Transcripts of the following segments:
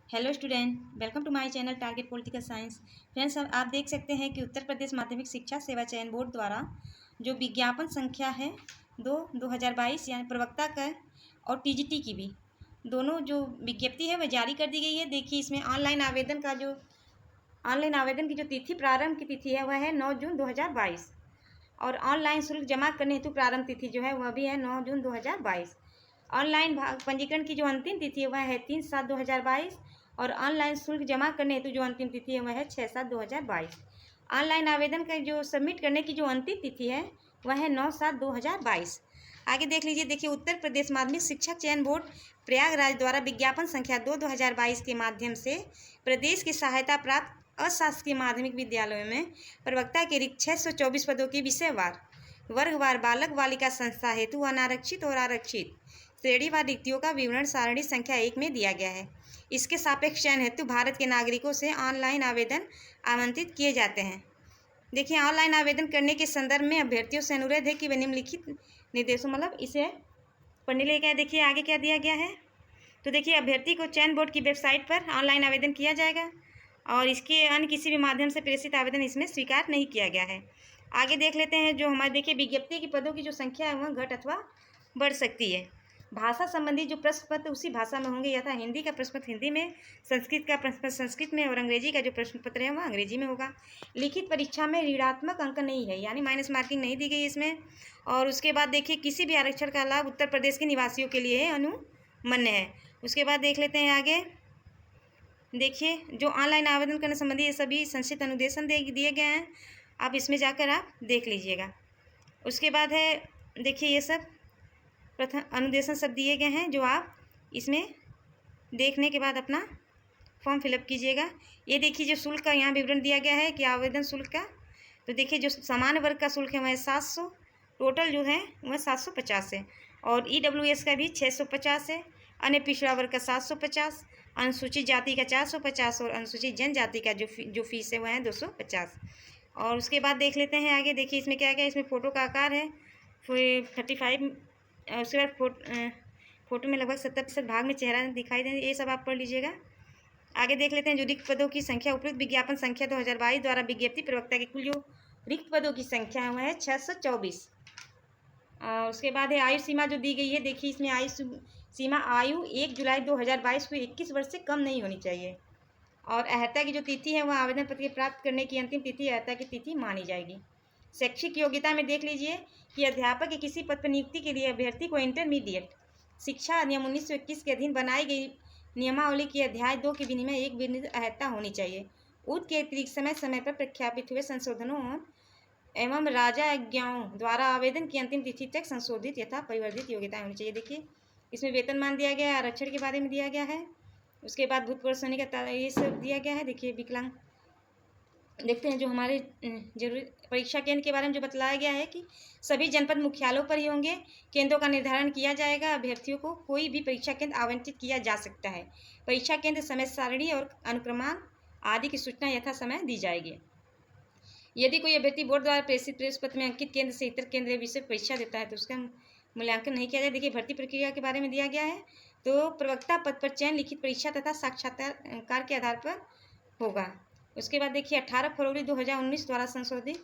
Hello student, welcome to my channel target political science. Friends, अब आप देख सकते हैं कि उत्तर प्रदेश माध्यमिक शिक्षा सेवा चयन बोर्ड द्वारा जो विज्ञापन संख्या है 2022 यानी प्रवक्ता का और टीजीटी की भी दोनों जो विज्ञप्ति है वह जारी कर दी गई है। देखिए, इसमें ऑनलाइन आवेदन की जो तिथि प्रारंभ की तिथि है वह है 9 जून 2022 और ऑनलाइन शुल्क जमा करने हेतु प्रारंभ तिथि जो है वह भी है 9 जून 2022। ऑनलाइन भाग पंजीकरण की जो अंतिम तिथि है वह है 3/7/2022 और ऑनलाइन शुल्क जमा करने हेतु जो अंतिम तिथि है वह है 6/7/2022। ऑनलाइन आवेदन का जो सबमिट करने की जो अंतिम तिथि है वह है 9/7/2022। आगे देख लीजिए। देखिए, उत्तर प्रदेश माध्यमिक शिक्षा चयन बोर्ड प्रयागराज द्वारा विज्ञापन संख्या 2/2022 के माध्यम से प्रदेश की सहायता प्राप्त अशासकीय माध्यमिक विद्यालयों में प्रवक्ता के रिक्त 624 पदों की विषयवार वर्गवार बालक बालिका संस्था हेतु अनारक्षित और आरक्षित श्रेणीवार रिक्तियों का विवरण सारणी संख्या 1 में दिया गया है। इसके सापेक्ष चयन हेतु भारत के नागरिकों से ऑनलाइन आवेदन आमंत्रित किए जाते हैं। देखिए, ऑनलाइन आवेदन करने के संदर्भ में अभ्यर्थियों से अनुरोध है कि वे निम्नलिखित निर्देशों इसे पढ़ने ले गया। देखिए आगे क्या दिया गया है। तो देखिए, अभ्यर्थी को चयन बोर्ड की वेबसाइट पर ऑनलाइन आवेदन किया जाएगा और इसके अन्य किसी भी माध्यम से प्रेषित आवेदन इसमें स्वीकार नहीं किया गया है। आगे देख लेते हैं। जो हमारे देखिए विज्ञप्ति के पदों की जो संख्या है वह घट अथवा बढ़ सकती है। भाषा संबंधी जो प्रश्न पत्र उसी भाषा में होंगे, यथा हिंदी का प्रश्न पत्र हिंदी में, संस्कृत का प्रश्न पत्र संस्कृत में और अंग्रेजी का जो प्रश्न पत्र है वह अंग्रेजी में होगा। लिखित परीक्षा में ऋणात्मक अंक नहीं है, यानी माइनस मार्किंग नहीं दी गई इसमें। और उसके बाद देखिए, किसी भी आरक्षण का लाभ उत्तर प्रदेश के निवासियों के लिए अनुमन्य है। उसके बाद देख लेते हैं आगे। देखिए, जो ऑनलाइन आवेदन करने संबंधी ये सभी संक्षिप्त अनुदेशन दिए गए हैं, आप इसमें जाकर आप देख लीजिएगा। उसके बाद है देखिए, ये सब प्रथम अनुदेशन सब दिए गए हैं जो आप इसमें देखने के बाद अपना फॉर्म फिलअप कीजिएगा। ये देखिए, जो शुल्क का यहाँ विवरण दिया गया है कि आवेदन शुल्क का। तो देखिए, जो सामान्य वर्ग का शुल्क है वह 700, टोटल जो है वह 750 है और EWS का भी 650 है, अन्य पिछड़ा वर्ग का 750, अनुसूचित जाति का 450 और अनुसूचित जनजाति का जो फीस है वह है 250। और उसके बाद देख लेते हैं आगे। देखिए, इसमें क्या क्या, इसमें फ़ोटो का आकार है 35 और उसके बाद फोटो में लगभग 70% भाग में चेहरा दिखाई दे, ये सब आप पढ़ लीजिएगा। आगे देख लेते हैं। जो रिक्त पदों की संख्या उपयुक्त विज्ञापन संख्या 2022 द्वारा विज्ञप्ति प्रवक्ता के कुल जो रिक्त पदों की संख्या है वह है 624। और उसके बाद है आयु सीमा जो दी गई है। देखिए, इसमें आयु सीमा 1 जुलाई 2022 को 21 वर्ष से कम नहीं होनी चाहिए। और अहर्ता की जो तिथि है वह आवेदन पत्र प्राप्त करने की अंतिम तिथि अहर्ता की तिथि मानी जाएगी। शैक्षिक योग्यता में देख लीजिए कि अध्यापक के किसी पद पर नियुक्ति के लिए अभ्यर्थी को इंटरमीडिएट शिक्षा अधिनियम 1921 के अधीन बनाई गई नियमावली की अध्याय 2 के विनिमय एक विनिर्मित अहर्ता होनी चाहिए। उक्त के अतिरिक्त समय समय पर प्रख्यापित हुए संशोधनों एवं राजाज्ञाओं द्वारा आवेदन की अंतिम तिथि तक संशोधित यथा परिवर्धित योग्यता होनी चाहिए। देखिए, इसमें वेतनमान दिया गया है, आरक्षण के बारे में दिया गया है। उसके बाद भूतपूर्व सैनिक का ये सब दिया गया है। देखिए, विकलांग देखते हैं। जो हमारे जरूरी परीक्षा केंद्र के बारे में जो बतलाया गया है कि सभी जनपद मुख्यालयों पर ही होंगे। केंद्रों का निर्धारण किया जाएगा। अभ्यर्थियों को कोई भी परीक्षा केंद्र आवंटित किया जा सकता है। परीक्षा केंद्र समय सारणी और अनुक्रमांक आदि की सूचना यथा समय दी जाएगी। यदि कोई अभ्यर्थी बोर्ड द्वारा प्रेषित प्रेस पत्र में अंकित केंद्र से इतर केंद्रीय विषय परीक्षा देता है तो उसका मूल्यांकन नहीं किया जाए। देखिए, भर्ती प्रक्रिया के बारे में दिया गया है। तो प्रवक्ता पद पर चयन लिखित परीक्षा तथा साक्षात्कार के आधार पर होगा। उसके बाद देखिए, 18 फरवरी 2019 द्वारा संशोधित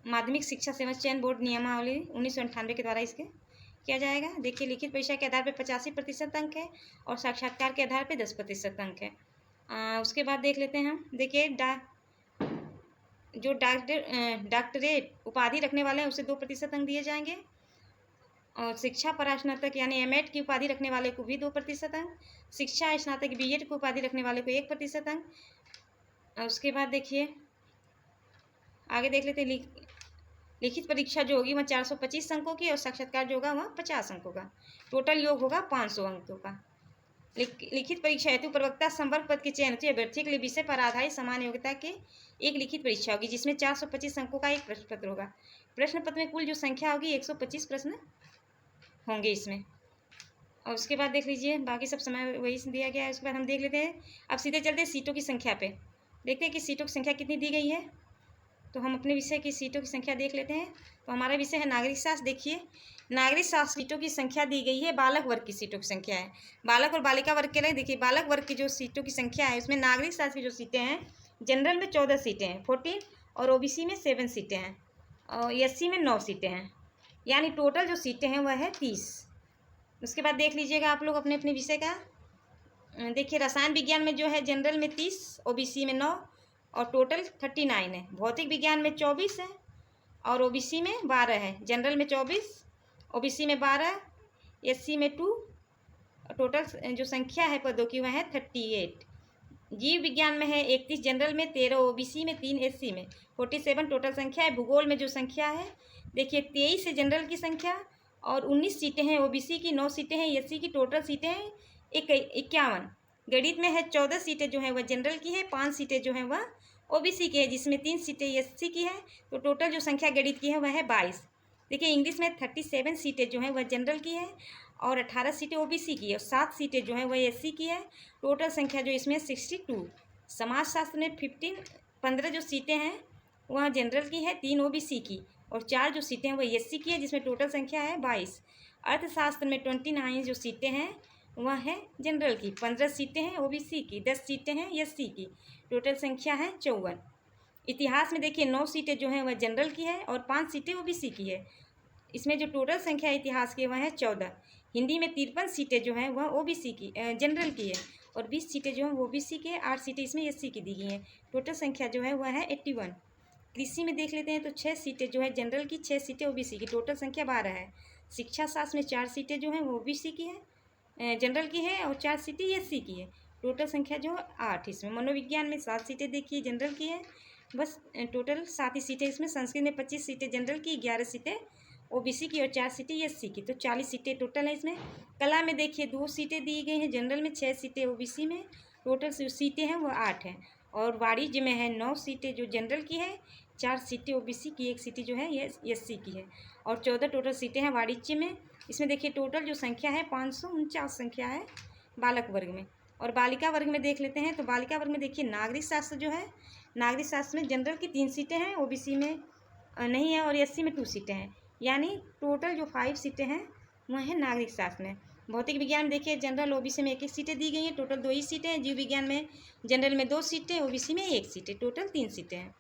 माध्यमिक शिक्षा सेवा चयन बोर्ड नियमावली 1998 के द्वारा इसके किया जाएगा। देखिए, लिखित परीक्षा के आधार पर 85% अंक है और साक्षात्कार के आधार पर 10% अंक है। उसके बाद देख लेते हैं हम। देखिए, जो डॉक्टरेट उपाधि रखने वाले हैं उसे 2% अंक दिए जाएंगे और शिक्षा परास्नातक यानी M.Ed की उपाधि रखने वाले को भी 2% अंक, शिक्षा स्नातक B.Ed की उपाधि रखने वाले को 1% अंक। उसके बाद देखिए आगे देख लेते हैं। लिखित परीक्षा जो होगी वह 425 अंकों की और साक्षात्कार जो होगा वह 50 अंकों का। टोटल योग होगा 500 अंकों का। लिखित परीक्षा हेतु प्रवक्ता संवर्ग पद के चयन हेतु अभ्यर्थी के लिए विषय पर आधारित समान योग्यता के एक लिखित परीक्षा होगी जिसमें 425 अंकों का एक प्रश्न पत्र होगा। प्रश्न पत्र में कुल जो संख्या होगी 125 प्रश्न होंगे इसमें। और उसके बाद देख लीजिए, बाकी सब समय वही दिया गया है। उसके बाद हम देख लेते हैं। अब सीधे चलते हैं सीटों की संख्या पे। देखते हैं कि सीटों की संख्या कितनी दी गई है। तो हम अपने विषय की सीटों की संख्या देख लेते हैं। तो हमारा विषय है नागरिक शास्त्र। देखिए, नागरिक शास्त्र सीटों की संख्या दी गई है, बालक वर्ग की सीटों की संख्या है। बालक और बालिका वर्ग के लिए देखिए, बालक वर्ग की जो सीटों की संख्या है उसमें नागरिक शास्त्र की जो सीटें हैं, जनरल में 14 सीटें हैं 14, और ओबीसी में 7 सीटें हैं, और एससी में 9 सीटें हैं, यानी टोटल जो सीटें हैं वह है 30। उसके बाद देख लीजिएगा आप लोग अपने अपने विषय का। देखिए, रसायन विज्ञान में जो है जनरल में 30, ओबीसी में 9, और टोटल 39 है। भौतिक विज्ञान में 24 है और ओबीसी में 12 है। जनरल में 24, ओबीसी में 12, एससी में 2, टोटल जो संख्या है पदों की वह है 38। जीव विज्ञान में है 31, जनरल में 13, ओबीसी में 3, एससी में 47 टोटल संख्या है। भूगोल में जो संख्या है देखिए 23 है जनरल की संख्या, और 19 सीटें हैं ओबीसी की, 9 सीटें हैं एससी की, टोटल सीटें हैं 51। गणित में है 14 सीटें जो हैं वह जनरल की है, 5 सीटें जो हैं वह ओबीसी की है, जिसमें 3 सीटें एससी की है। तो टोटल जो संख्या गणित की है वह है 22। देखिए, इंग्लिश में 37 सीटें जो हैं वह जनरल की है, और 18 सीटें ओबीसी की है, और 7 सीटें जो हैं वह एससी की है। टोटल संख्या जो इसमें 62। समाजशास्त्र में 15 जो सीटें हैं वह जनरल की है, 3 ओबीसी की, और 4 जो सीटें हैं वह एससी की है, जिसमें टोटल संख्या है 22। अर्थशास्त्र में 29 जो सीटें हैं वह है जनरल की, 15 सीटें हैं ओबीसी की, 10 सीटें हैं एससी की, टोटल संख्या है 54। इतिहास में देखिए 9 सीटें जो हैं वह जनरल की है और 5 सीटें ओबीसी की है, इसमें जो टोटल संख्या है इतिहास की वह है 14। हिंदी में 53 सीटें जो हैं वह ओबीसी की जनरल की है, और 20 सीटें जो हैं वो ओबीसी के, 8 सीटें इसमें एससी की दी गई हैं। टोटल संख्या जो है वह है 81। कृषि में देख लेते हैं तो 6 सीटें जो है जनरल की, 6 सीटें ओबीसी की, टोटल संख्या 12 है। शिक्षा शास्त्र में 4 सीटें जो हैं वो ओबीसी की है, जनरल की है, और 4 सीटें एससी की है, टोटल संख्या जो 8। इसमें मनोविज्ञान में 7 सीटें देखिए जनरल की है, बस टोटल 7 ही सीटें इसमें। संस्कृत में 25 सीटें जनरल की, 11 सीटें ओबीसी की, और 4 सीटें एससी की, तो 40 सीटें टोटल है इसमें। कला में देखिए 2 सीटें दी गई हैं जनरल में, 6 सीटें ओबीसी में, टोटल जो सीटें हैं वो 8 हैं। और वाणिज्य में है 9 सीटें जो जनरल की है, 4 सीटें ओबीसी की, 1 सीटें जो है ये एससी की है, और 14 टोटल सीटें हैं वाणिज्य में। इसमें देखिए टोटल जो संख्या है 549 संख्या है बालक वर्ग में। और बालिका वर्ग में देख लेते हैं, तो बालिका वर्ग में देखिए नागरिक शास्त्र जो है, नागरिक शास्त्र में जनरल की 3 सीटें हैं, ओबीसी में नहीं है, और एससी में 2 सीटें हैं, यानी टोटल जो 5 सीटें हैं वह है नागरिक शास्त्र में। भौतिक विज्ञान में देखिए जनरल ओबीसी में 1-1 सीटें दी गई हैं, टोटल 2 ही सीटें हैं। जीव विज्ञान में जनरल में 2 सीटें, ओबीसी में 1 सीटें, टोटल 3 सीटें हैं।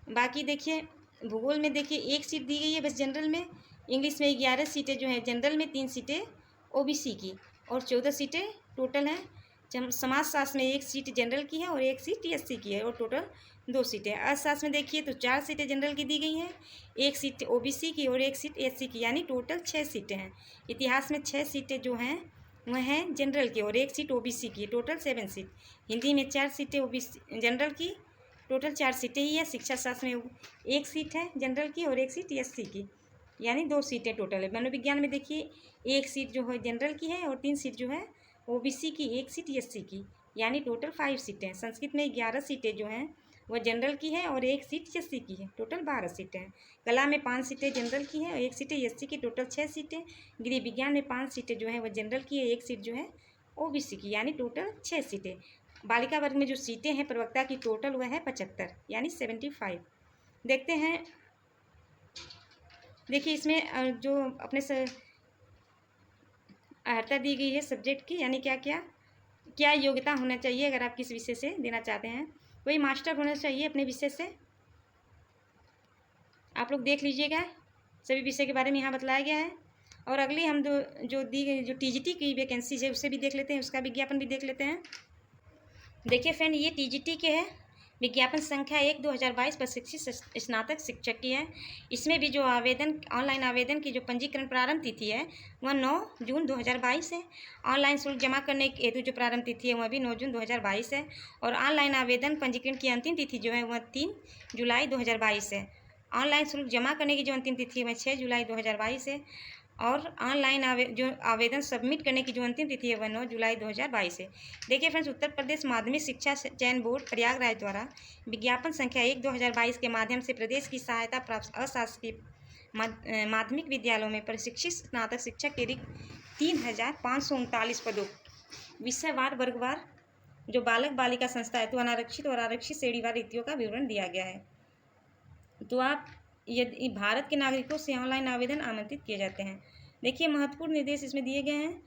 बाकी देखिए भूगोल में देखिए 1 सीट दी गई है बस जनरल में। इंग्लिश में 11 सीटें जो हैं जनरल में, 3 सीटें ओबीसी की, और 14 सीटें टोटल हैं। समाजशास्त्र में 1 सीट जनरल की है और 1 सीट एससी की है, और टोटल 2 सीटें। अर्थशास्त्र में देखिए तो 4 सीटें जनरल की दी गई हैं, 1 सीट ओबीसी की और 1 सीट एससी की, यानी टोटल 6 सीटें हैं। इतिहास में 6 सीटें जो हैं वह हैं जनरल की, और 1 सीट ओबीसी की, टोटल 7 सीट। हिंदी में 4 सीटें ओबीसी जनरल की, टोटल 4 सीटें ही है। शिक्षा शास्त्र में 1 सीट है जनरल की और 1 सीट एससी की, यानी 2 सीटें टोटल है। मनोविज्ञान में देखिए 1 सीट जो है जनरल की है और 3 सीट जो है ओबीसी की, 1 सीट एससी की, यानी टोटल 5 सीटें हैं। संस्कृत में 11 सीटें जो हैं वह जनरल की है और 1 सीट एससी की है, टोटल 12 सीटें हैं। कला में 5 सीटें जनरल की है और 1 सीटें एससी की, टोटल 6 सीटें। गृह विज्ञान में 5 सीटें जो है वह जनरल की है, 1 सीट जो है ओबीसी की, यानी टोटल 6 सीटें। बालिका वर्ग में जो सीटें हैं प्रवक्ता की टोटल वह है 75, यानी 75। देखते हैं, देखिए इसमें जो अपने से अर्हता दी गई है सब्जेक्ट की, यानी क्या योग्यता होना चाहिए अगर आप किस विषय से देना चाहते हैं। वही मास्टर होना चाहिए अपने विषय से। आप लोग देख लीजिएगा, सभी विषय के बारे में यहाँ बतलाया गया है। और अगली हम जो दी गई जो टीजीटी की वैकेंसीज है उसे भी देख लेते हैं, उसका विज्ञापन भी देख लेते हैं। देखिए फ्रेंड, ये टीजीटी के है विज्ञापन संख्या 1/2022 प्रशिक्षित स्नातक शिक्षक की है। इसमें भी जो आवेदन ऑनलाइन आवेदन की जो पंजीकरण प्रारंभ तिथि है वह 9 जून 2022 है। ऑनलाइन शुल्क जमा करने हेतु जो प्रारंभ तिथि है वह भी 9 जून 2022 है, और ऑनलाइन आवेदन पंजीकरण की अंतिम तिथि जो है वह 3 जुलाई 2022 है। ऑनलाइन शुल्क जमा करने की जो अंतिम तिथि है वह 6 जुलाई 2022 है, और ऑनलाइन जो आवेदन सबमिट करने की जो अंतिम तिथि है वह 9 जुलाई 2022 है। देखिए फ्रेंड्स, उत्तर प्रदेश माध्यमिक शिक्षा चयन बोर्ड प्रयागराज द्वारा विज्ञापन संख्या 1/2022 के माध्यम से प्रदेश की सहायता प्राप्त अशासकीय माध्यमिक विद्यालयों में प्रशिक्षित स्नातक शिक्षक के रिक्त 3539 पदों विषयवार वर्गवार जो बालक बालिका संस्था हेतु अनारक्षित और आरक्षित श्रेणीवार रिक्तियों का विवरण दिया गया है। तो आप यदि भारत के नागरिकों से ऑनलाइन आवेदन आमंत्रित किए जाते हैं। देखिए महत्वपूर्ण निर्देश इसमें दिए गए हैं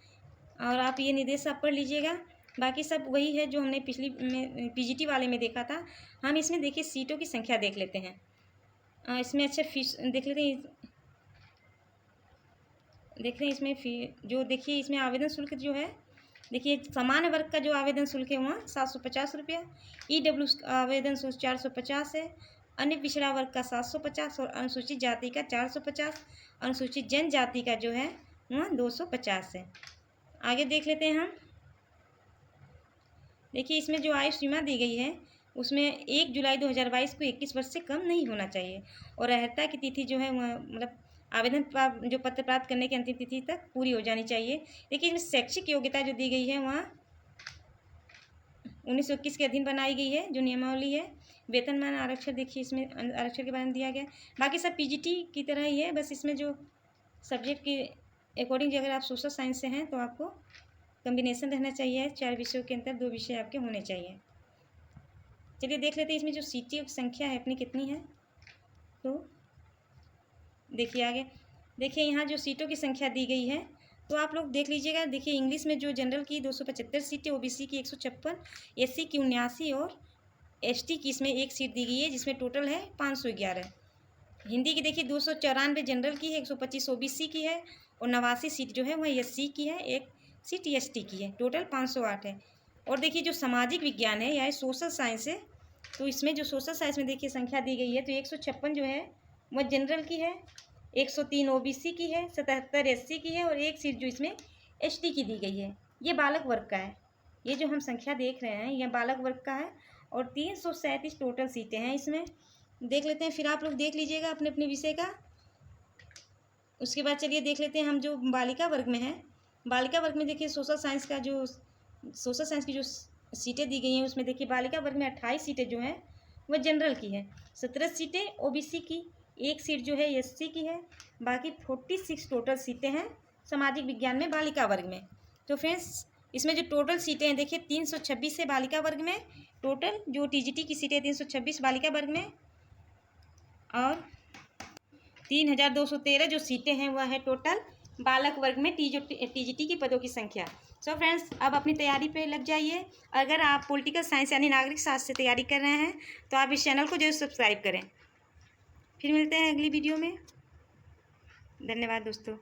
और आप ये निर्देश आप पढ़ लीजिएगा। बाकी सब वही है जो हमने पिछली में पीजीटी वाले में देखा था। हम इसमें देखिए सीटों की संख्या देख लेते हैं। इसमें अच्छा फीस देख लेते हैं। देख रहे हैं इसमें जो देखिए इसमें आवेदन शुल्क जो है, देखिए सामान्य वर्ग का जो आवेदन शुल्क है वहाँ 750 रुपया, EW आवेदन शुल्क 450 है, अन्य पिछड़ा वर्ग का 750 और अनुसूचित जाति का 450, अनुसूचित जनजाति का जो है वहाँ 250 है। आगे देख लेते हैं हम। देखिए इसमें जो आयु सीमा दी गई है उसमें 1 जुलाई 2022 को 21 वर्ष से कम नहीं होना चाहिए और अर्हता की तिथि जो है वह मतलब आवेदन जो पत्र प्राप्त करने की अंतिम तिथि तक पूरी हो जानी चाहिए। देखिए इसमें शैक्षिक योग्यता जो दी गई है वहाँ 1921 के अधीन बनाई गई है जो नियमावली है। वेतनमान आरक्षण देखिए इसमें आरक्षण के बारे में दिया गया। बाकी सब पीजीटी की तरह ही है, बस इसमें जो सब्जेक्ट के अकॉर्डिंग अगर आप सोशल साइंस से हैं तो आपको कम्बिनेशन रहना चाहिए, 4 विषयों के अंदर 2 विषय आपके होने चाहिए। चलिए देख लेते हैं इसमें जो सीटों की संख्या है अपनी कितनी है। तो देखिए आगे देखिए यहाँ जो सीटों की संख्या दी गई है तो आप लोग देख लीजिएगा। देखिए इंग्लिश में जो जनरल की 275 सीटें, ओबीसी की 156, एससी की 79 और एसटी की इसमें 1 सीट दी गई है जिसमें टोटल है 511। हिंदी की देखिए 294 जनरल की है, 125 ओबीसी की है और 89 सीट जो है वह एससी की है, 1 सीट एसटी की है, टोटल 508 है। और देखिए जो सामाजिक विज्ञान है या सोशल साइंस है तो इसमें जो सोशल साइंस में देखिए संख्या दी गई है तो 156 जो है वह जनरल की है, 103 ओबीसी की है, 77 एससी की है और 1 सीट जो इसमें एसटी की दी गई है। ये बालक वर्ग का है। ये जो हम संख्या देख रहे हैं यह बालक वर्ग का है और 337 टोटल सीटें हैं इसमें। देख लेते हैं, फिर आप लोग देख लीजिएगा अपने अपने विषय का। उसके बाद चलिए देख लेते हैं हम जो बालिका वर्ग में है। बालिका वर्ग में देखिए सोशल साइंस की जो सीटें दी गई हैं उसमें देखिए बालिका वर्ग में 28 सीटें जो हैं वह जनरल की है, 17 सीटें ओबीसी की, 1 सीट जो है एससी की है, बाकी 46 टोटल सीटें हैं सामाजिक विज्ञान में बालिका वर्ग में। तो फ्रेंड्स इसमें जो टोटल सीटें हैं देखिए 326 है बालिका वर्ग में, टोटल जो टीजीटी की सीटें 326 बालिका वर्ग में और 3213 जो सीटें हैं वह है टोटल बालक वर्ग में टीजीटी की पदों की संख्या। सो फ्रेंड्स अब अपनी तैयारी पे लग जाइए। अगर आप पॉलिटिकल साइंस यानी नागरिक शास्त्र से तैयारी कर रहे हैं तो आप इस चैनल को जरूर सब्सक्राइब करें। फिर मिलते हैं अगली वीडियो में। धन्यवाद दोस्तों।